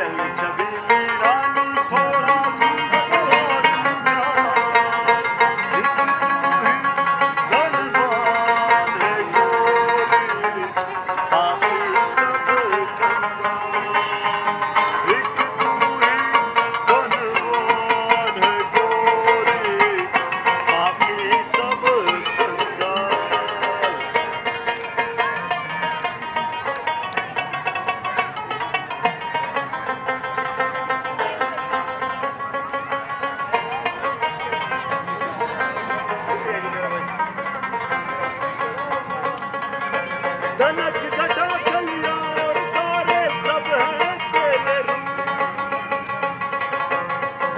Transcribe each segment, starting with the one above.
चल छबीली रानी थोड़ा घूम और एक तू ही धनवान है गोरी बाकी सब कंगाल एक तू ही धनवान है गोरी बाकी सब कंगाल धनक घटा कलिया और तारे सब हैं तेरे रूप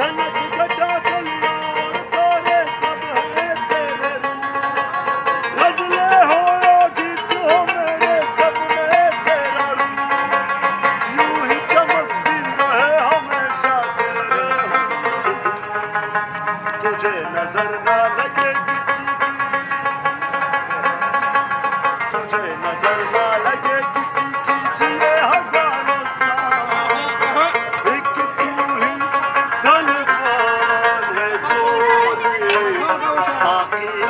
धनक घटा कलिया और तारे सब हैं तेरे रूप गजले हो या गीत हो मेरे सब में तेरा रूप यूं ही चमकती रहे हमेशा तेरे हुस्न तुझे नजर ना लगे किसी की तुझे नजर ना लगे किसी की जिए हजारों साल एक तू ही धनवान है गोरी बाकी